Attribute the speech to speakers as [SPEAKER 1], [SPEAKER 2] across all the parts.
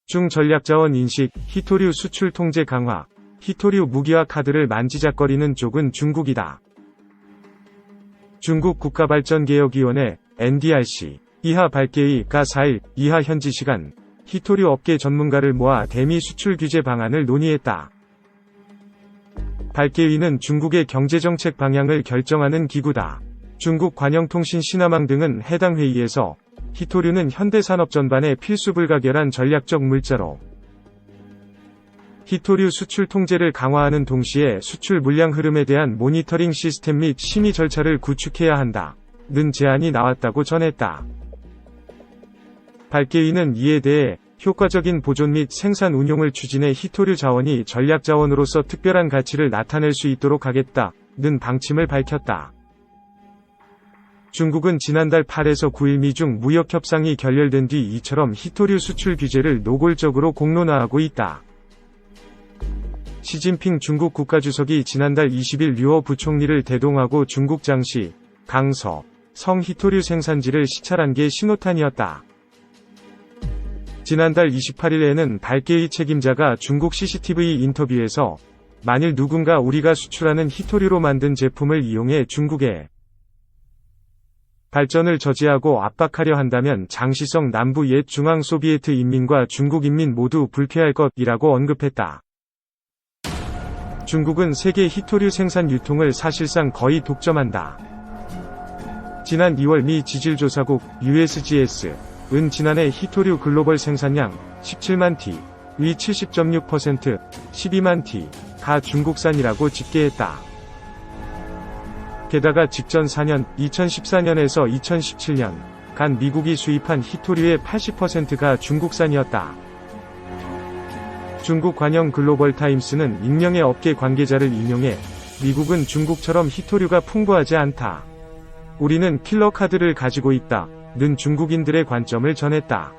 [SPEAKER 1] 중전략자원 인식, 히토류 수출 통제 강화. 히토류 무기화 카드를 만지작거리는 쪽은 중국이다. 중국 국가발전개혁위원회 NDRC 이하 발개위가 4일 이하 현지 시간 히토류 업계 전문가를 모아 대미 수출 규제 방안을 논의했다. 발개위는 중국의 경제정책 방향을 결정하는 기구다. 중국 관영통신 신화망 등은 해당 회의에서 히토류는 현대산업 전반의 필수 불가결한 전략적 물자로 히토류 수출 통제를 강화하는 동시에 수출 물량 흐름에 대한 모니터링 시스템 및 심의 절차를 구축해야 한다는 제안이 나왔다고 전했다. 발개위는 이에 대해 효과적인 보존 및 생산 운용을 추진해 히토류 자원이 전략자원으로서 특별한 가치를 나타낼 수 있도록 하겠다는 방침을 밝혔다. 중국은 지난달 8에서 9일 미중 무역협상이 결렬된 뒤 이처럼 히토류 수출 규제를 노골적으로 공론화하고 있다. 시진핑 중국 국가주석이 지난달 20일 류어 부총리를 대동하고 중국 장시, 강서, 성 히토류 생산지를 시찰한 게 신호탄이었다. 지난달 28일에는 발개위 책임자가 중국 CCTV 인터뷰에서 만일 누군가 우리가 수출하는 히토류로 만든 제품을 이용해 중국의 발전을 저지하고 압박하려 한다면 장시성 남부 옛 중앙 소비에트 인민과 중국 인민 모두 불쾌할 것이라고 언급했다. 중국은 세계 히토류 생산 유통을 사실상 거의 독점한다. 지난 2월 미 지질조사국 USGS은 지난해 히토류 글로벌 생산량 17만 T의 70.6%, 12만 T가 중국산이라고 집계했다. 게다가 직전 4년, 2014년에서 2017년간 미국이 수입한 히토류의 80%가 중국산이었다. 중국 관영 글로벌타임스는 익명의 업계 관계자를 인용해 미국은 중국처럼 히토류가 풍부하지 않다. 우리는 킬러 카드를 가지고 있다는 중국인들의 관점을 전했다.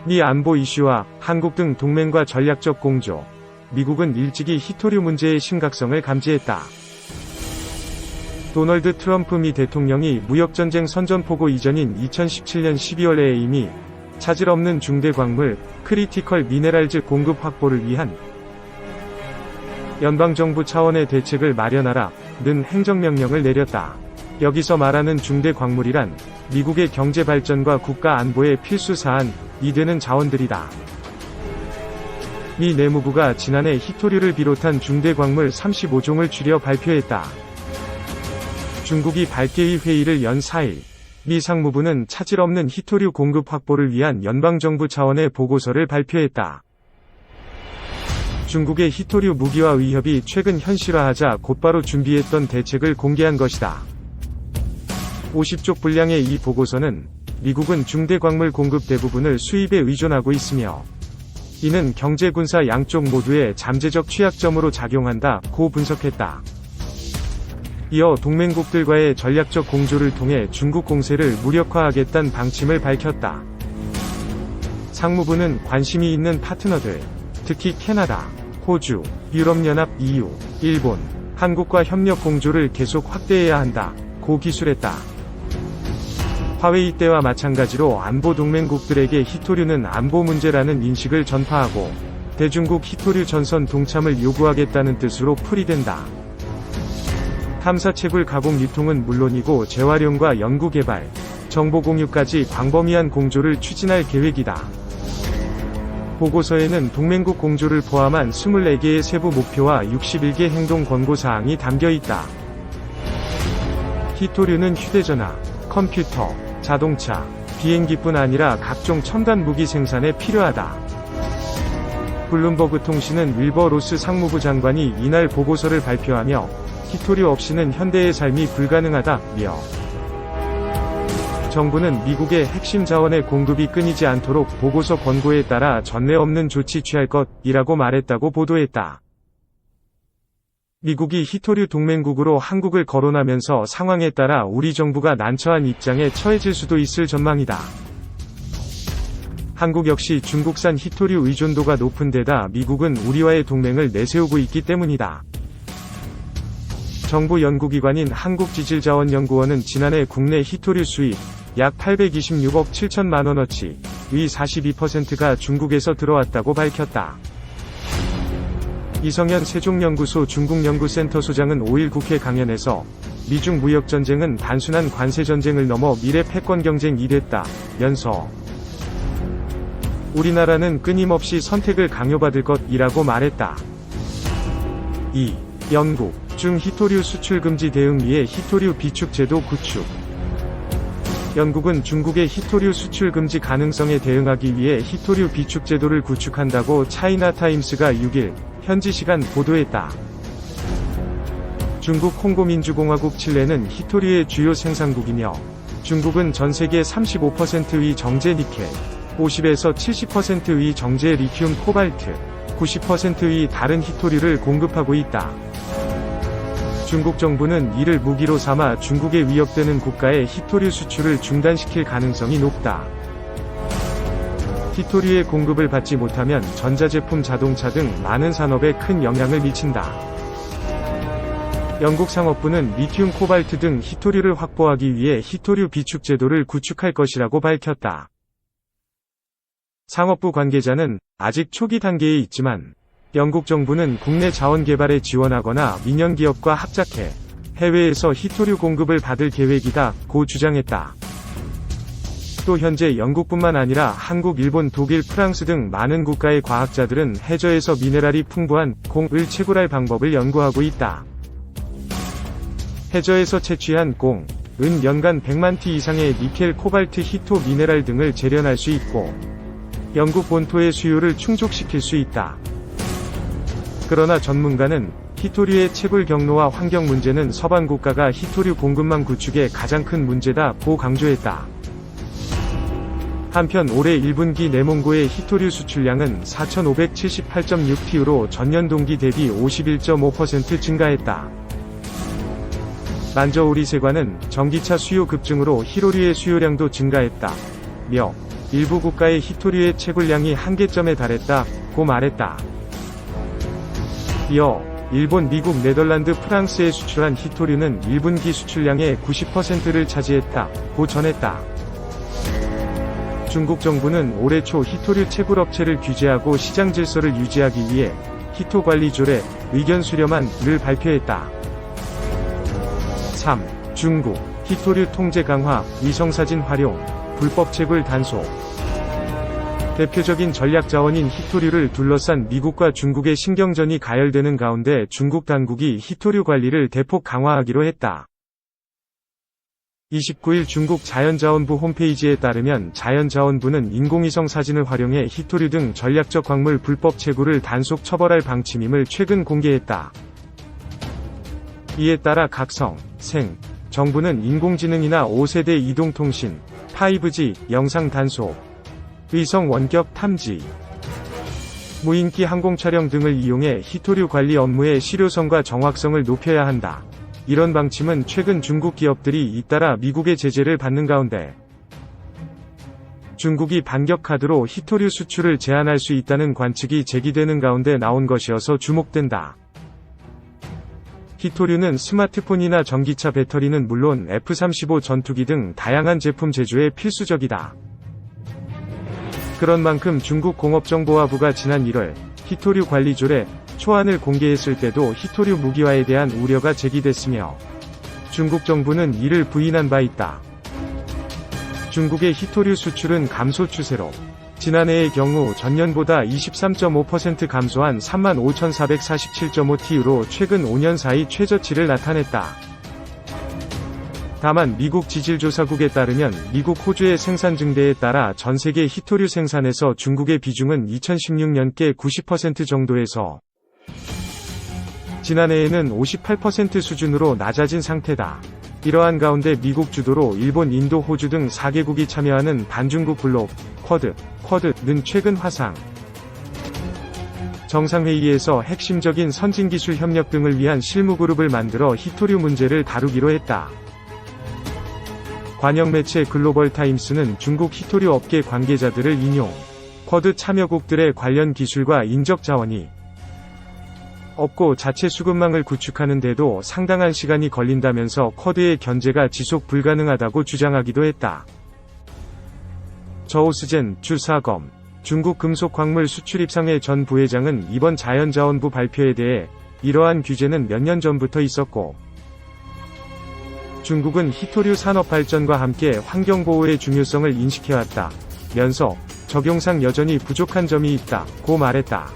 [SPEAKER 1] 미 안보 이슈와 한국 등 동맹과 전략적 공조. 미국은 일찍이 히토류 문제의 심각성을 감지했다. 도널드 트럼프 미 대통령이 무역전쟁 선전포고 이전인 2017년 12월에 이미 차질 없는 중대 광물, 크리티컬 미네랄즈 공급 확보를 위한 연방정부 차원의 대책을 마련하라는 행정명령을 내렸다. 여기서 말하는 중대 광물이란 미국의 경제 발전과 국가 안보의 필수 사안이 되는 자원들이다. 미 내무부가 지난해 히토류를 비롯한 중대 광물 35종을 추려 발표했다. 중국이 발개위 회의를 연 4일, 미 상무부는 차질 없는 히토류 공급 확보를 위한 연방정부 차원의 보고서를 발표했다. 중국의 히토류 무기화 위협이 최근 현실화하자 곧바로 준비했던 대책을 공개한 것이다. 50쪽 분량의 이 보고서는 미국은 중대 광물 공급 대부분을 수입에 의존하고 있으며 이는 경제 군사 양쪽 모두의 잠재적 취약점으로 작용한다고 분석했다. 이어 동맹국들과의 전략적 공조를 통해 중국 공세를 무력화하겠다는 방침을 밝혔다. 상무부는 관심이 있는 파트너들, 특히 캐나다, 호주, 유럽연합 EU, 일본, 한국과 협력 공조를 계속 확대해야 한다고 기술했다. 화웨이 때와 마찬가지로 안보 동맹국들에게 히토류는 안보 문제라는 인식을 전파하고 대중국 히토류 전선 동참을 요구하겠다는 뜻으로 풀이된다. 탐사채굴 가공 유통은 물론이고 재활용과 연구개발, 정보공유까지 광범위한 공조를 추진할 계획이다. 보고서에는 동맹국 공조를 포함한 24개의 세부 목표와 61개 행동 권고사항이 담겨있다. 히토류는 휴대전화, 컴퓨터, 자동차, 비행기뿐 아니라 각종 첨단 무기 생산에 필요하다. 블룸버그 통신은 윌버 로스 상무부 장관이 이날 보고서를 발표하며 히토류 없이는 현대의 삶이 불가능하다며 정부는 미국의 핵심 자원의 공급이 끊이지 않도록 보고서 권고에 따라 전례 없는 조치 취할 것이라고 말했다고 보도했다. 미국이 히토류 동맹국으로 한국을 거론하면서 상황에 따라 우리 정부가 난처한 입장에 처해질 수도 있을 전망이다. 한국 역시 중국산 히토류 의존도가 높은 데다 미국은 우리와의 동맹을 내세우고 있기 때문이다. 정부 연구기관인 한국지질자원연구원은 지난해 국내 히토류 수입 약 826억 7천만 원어치, 위 42%가 중국에서 들어왔다고 밝혔다. 이성현 세종연구소 중국연구센터 소장은 5일 국회 강연에서 미중 무역전쟁은 단순한 관세전쟁을 넘어 미래 패권경쟁이 됐다면서 우리나라는 끊임없이 선택을 강요받을 것이라고 말했다. 2. 영국, 중 히토류 수출 금지 대응 위해 히토류 비축 제도 구축. 영국은 중국의 히토류 수출 금지 가능성에 대응하기 위해 히토류 비축 제도를 구축한다고 차이나타임스가 6일 현지 시간 보도했다. 중국 홍고민주공화국 칠레는 히토류의 주요 생산국이며 중국은 전 세계 35%의 정제 니켈, 50에서 70%의 정제 리튬 코발트, 90%의 다른 히토류를 공급하고 있다. 중국 정부는 이를 무기로 삼아 중국에 위협되는 국가의 히토류 수출을 중단시킬 가능성이 높다. 히토류의 공급을 받지 못하면 전자제품, 자동차 등 많은 산업에 큰 영향을 미친다. 영국 상업부는 리튬 코발트 등 히토류를 확보하기 위해 히토류 비축 제도를 구축할 것이라고 밝혔다. 상업부 관계자는 아직 초기 단계에 있지만 영국 정부는 국내 자원 개발에 지원하거나 민영 기업과 합작해 해외에서 히토류 공급을 받을 계획이다고 주장했다. 또 현재 영국뿐만 아니라 한국, 일본, 독일, 프랑스 등 많은 국가의 과학자들은 해저에서 미네랄이 풍부한 공을 채굴할 방법을 연구하고 있다. 해저에서 채취한 공, 은 연간 100만 티 이상의 니켈, 코발트, 히토, 미네랄 등을 재련할 수 있고 영국 본토의 수요를 충족시킬 수 있다. 그러나 전문가는 히토류의 채굴 경로와 환경 문제는 서방 국가가 히토류 공급망 구축의 가장 큰 문제다고 강조했다. 한편 올해 1분기 내몽고의 히토류 수출량은 4,578.6티우로 전년 동기 대비 51.5% 증가했다. 난저우리세관은 전기차 수요 급증으로 히토류의 수요량도 증가했다며 일부 국가의 히토류의 채굴량이 한계점에 달했다고 말했다. 이어 일본, 미국, 네덜란드, 프랑스에 수출한 히토류는 1분기 수출량의 90%를 차지했다고 전했다. 중국 정부는 올해 초 히토류 채굴업체를 규제하고 시장 질서를 유지하기 위해 히토관리조례 의견 수렴안을 발표했다. 3. 중국, 히토류 통제 강화, 위성사진 활용, 불법 채굴 단속. 대표적인 전략자원인 히토류를 둘러싼 미국과 중국의 신경전이 가열되는 가운데 중국 당국이 히토류 관리를 대폭 강화하기로 했다. 29일 중국 자연자원부 홈페이지에 따르면 자연자원부는 인공위성 사진을 활용해 히토류 등 전략적 광물 불법 채굴을 단속 처벌할 방침임을 최근 공개했다. 이에 따라 각성, 생, 정부는 인공지능이나 5세대 이동통신, 5G, 영상 단속, 위성 원격 탐지, 무인기 항공 촬영 등을 이용해 히토류 관리 업무의 실효성과 정확성을 높여야 한다. 이런 방침은 최근 중국 기업들이 잇따라 미국의 제재를 받는 가운데 중국이 반격 카드로 히토류 수출을 제한할 수 있다는 관측이 제기되는 가운데 나온 것이어서 주목된다. 히토류는 스마트폰이나 전기차 배터리는 물론 F-35 전투기 등 다양한 제품 제조에 필수적이다. 그런 만큼 중국 공업정보화부가 지난 1월 히토류 관리조례 초안을 공개했을 때도 히토류 무기화에 대한 우려가 제기됐으며 중국 정부는 이를 부인한 바 있다. 중국의 히토류 수출은 감소 추세로 지난해의 경우 전년보다 23.5% 감소한 35,447.5티우로 최근 5년 사이 최저치를 나타냈다. 다만 미국 지질조사국에 따르면 미국, 호주의 생산 증대에 따라 전 세계 히토류 생산에서 중국의 비중은 2016년께 90% 정도에서 지난해에는 58% 수준으로 낮아진 상태다. 이러한 가운데 미국 주도로 일본, 인도, 호주 등 4개국이 참여하는 반중국 블록, 쿼드는 최근 화상 정상회의에서 핵심적인 선진기술 협력 등을 위한 실무그룹을 만들어 히토류 문제를 다루기로 했다. 관영 매체 글로벌타임스는 중국 히토류 업계 관계자들을 인용, 쿼드 참여국들의 관련 기술과 인적 자원이 없고 자체 수급망을 구축하는 데도 상당한 시간이 걸린다면서 쿼드의 견제가 지속 불가능하다고 주장하기도 했다. 저오스젠 주사검 중국 금속광물 수출입상회 전 부회장은 이번 자연자원부 발표에 대해 이러한 규제는 몇 년 전부터 있었고 중국은 희토류 산업 발전과 함께 환경보호의 중요성을 인식해왔다 면서 적용상 여전히 부족한 점이 있다고 말했다.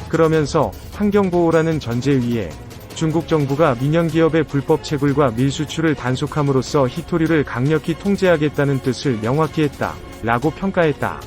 [SPEAKER 1] 그러면서 환경보호라는 전제 위에 중국 정부가 민영기업의 불법 채굴과 밀수출을 단속함으로써 희토류를 강력히 통제하겠다는 뜻을 명확히 했다 라고 평가했다.